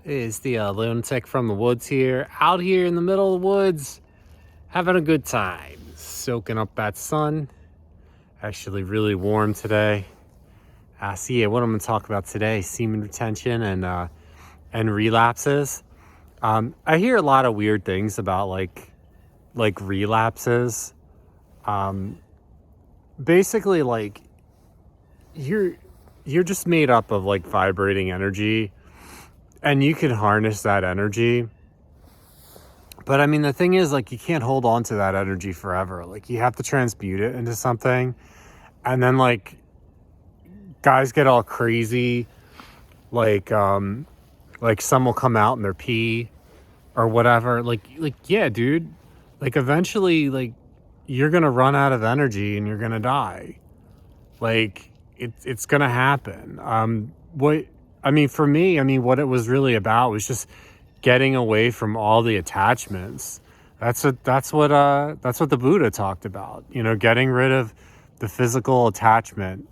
It's the lunatic from the woods here, out here in the middle of the woods, having a good time, soaking up that sun. Actually, really warm today. What I'm going to talk about today: semen retention and relapses. I hear a lot of weird things about like relapses. Um, Basically, like you're you're just made up of like vibrating energy, and you can harness that energy. But I mean, the thing is, like, you can't hold on to that energy forever. Like, you have to transmute it into something. And then, like, guys get all crazy. Like some will come out in their pee or whatever. Yeah, dude. Like, eventually, like, you're going to run out of energy and you're going to die. Like, it's going to happen. For me, what it was really about was just getting away from all the attachments. That's what the Buddha talked about. Getting rid of the physical attachment,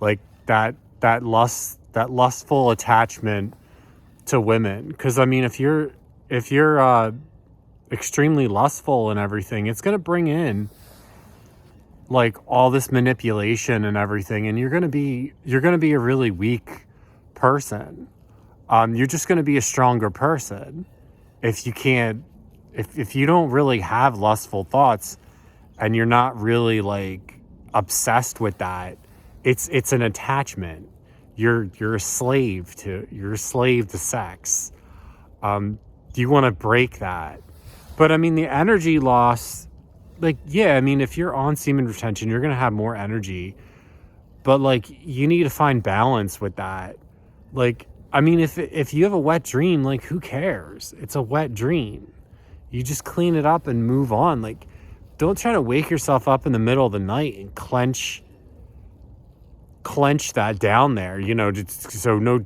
like that lustful attachment to women. Because if you're extremely lustful and everything, it's gonna bring in like all this manipulation and everything, and you're gonna be a really weak person. You're just gonna be a stronger person if you can't if you don't really have lustful thoughts and you're not really like obsessed with that. It's an attachment. You're a slave to sex. You want to break that. But the energy loss, like, yeah, if you're on semen retention, you're gonna have more energy, but like you need to find balance with that. Like, if you have a wet dream, like, who cares? It's a wet dream. You just clean it up and move on. Like, don't try to wake yourself up in the middle of the night and clench that down there, just so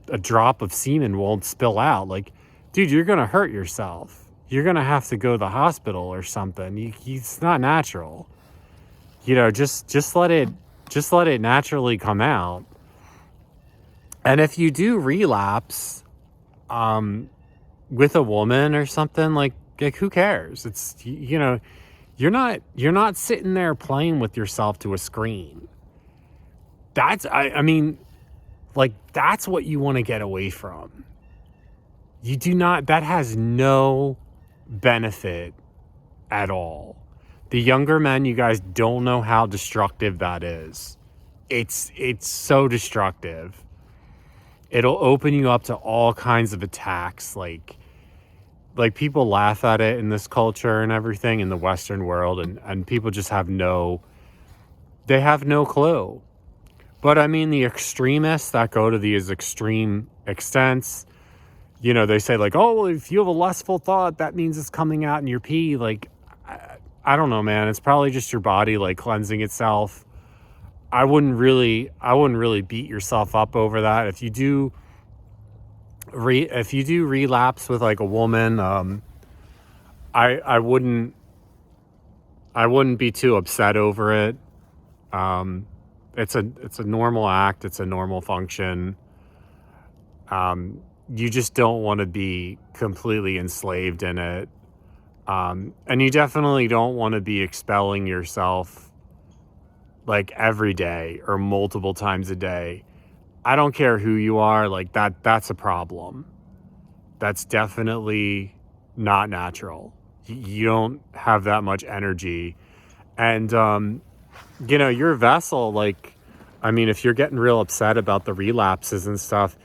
a drop of semen won't spill out. Like, dude, you're gonna hurt yourself. You're gonna have to go to the hospital or something. It's not natural. Just let it naturally come out. And if you do relapse, with a woman or something, like who cares? It's, you're not sitting there playing with yourself to a screen. That's that's what you want to get away from. You do not. That has no benefit at all. The younger men, you guys don't know how destructive that is. It's so destructive. It'll open you up to all kinds of attacks. Like people laugh at it in this culture and everything in the Western world, and people just have no clue. But the extremists that go to these extreme extents, they say like, oh, well, if you have a lustful thought, that means it's coming out in your pee. Like, I don't know, man. It's probably just your body like cleansing itself. I wouldn't really beat yourself up over that. If you do relapse with like a woman, I wouldn't be too upset over it. It's a normal act. It's a normal function. You just don't want to be completely enslaved in it. And you definitely don't want to be expelling yourself like every day or multiple times a day. I don't care who you are, like that's a problem. That's definitely not natural. You don't have that much energy. And, your vessel, like, if you're getting real upset about the relapses and stuff,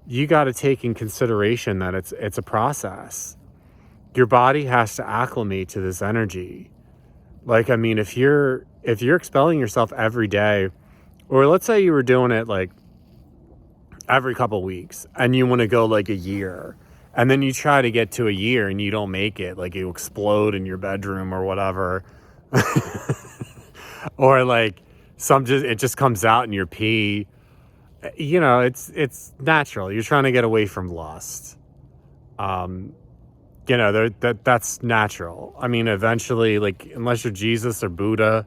you got to take in consideration that it's a process. Your body has to acclimate to this energy. Like, if you're expelling yourself every day, or let's say you were doing it like every couple weeks and you want to go like a year, and then you try to get to a year and you don't make it, like you explode in your bedroom or whatever. Or like it just comes out in your pee. It's natural. You're trying to get away from lust. That's natural. Eventually, like, unless you're Jesus or Buddha,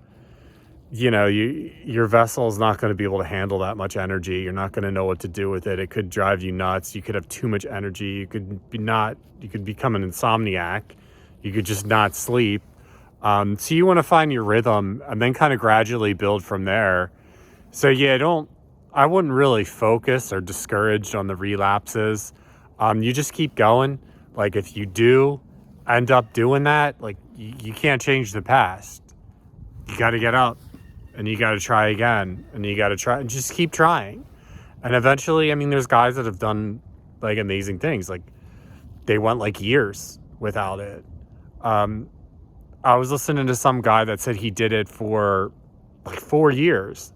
your vessel is not going to be able to handle that much energy. You're not going to know what to do with it. It could drive you nuts. You could have too much energy. You could become an insomniac. You could just not sleep. So you want to find your rhythm and then kind of gradually build from there. So yeah, I wouldn't really focus or discourage on the relapses. You just keep going. Like if you do end up doing that, like you can't change the past. You got to get up and you got to try again and you got to try and just keep trying. And eventually, I mean, there's guys that have done like amazing things. Like they went like years without it. I was listening to some guy that said he did it for like 4 years,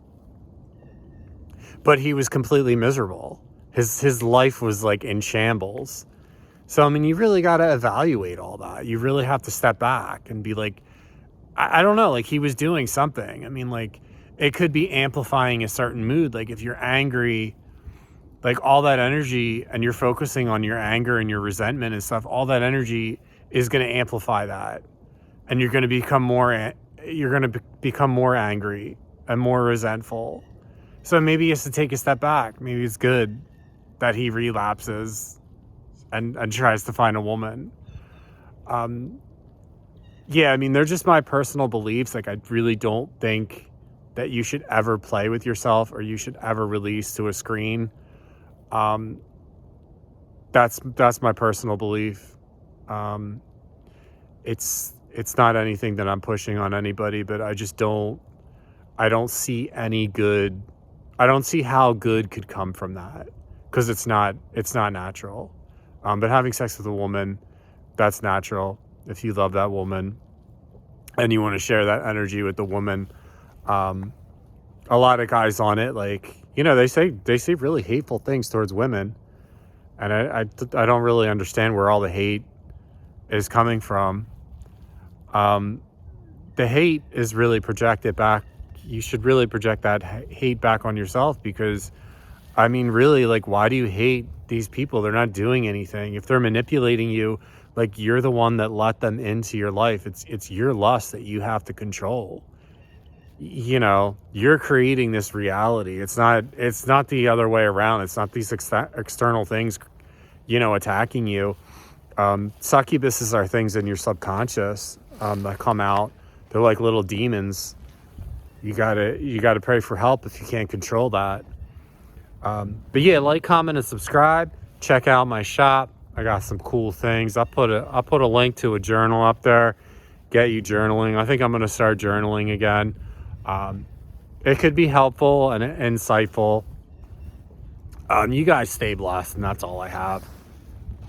but he was completely miserable. His life was like in shambles. So, I mean, you really got to evaluate all that. You really have to step back and be like, I don't know, like he was doing something. I mean, like it could be amplifying a certain mood. Like if you're angry, like all that energy and you're focusing on your anger and your resentment and stuff, all that energy is going to amplify that. And you're going to become more angry and more resentful. So maybe he has to take a step back. Maybe it's good that he relapses and tries to find a woman. Yeah, I mean, they're just my personal beliefs. Like, I really don't think that you should ever play with yourself or you should ever release to a screen. That's my personal belief. It's not anything that I'm pushing on anybody, but I don't see any good. I don't see how good could come from that because it's not natural. But having sex with a woman, that's natural. If you love that woman and you want to share that energy with the woman, a lot of guys on it, like, they say really hateful things towards women. And I don't really understand where all the hate is coming from. The hate is really projected back. You should really project that hate back on yourself because, I mean, really, like, why do you hate these people? They're not doing anything. If they're manipulating you, like, you're the one that let them into your life. It's your lust that you have to control. You're creating this reality. It's not the other way around. It's not these external things, attacking you. Succubuses are things in your subconscious that come out. They're like little demons. You gotta pray for help if you can't control that. But yeah, like, comment, and subscribe. Check out my shop. I got some cool things. I'll put a link to a journal up there. Get you journaling. I think I'm gonna start journaling again. It could be helpful and insightful. You guys stay blessed, and that's all I have.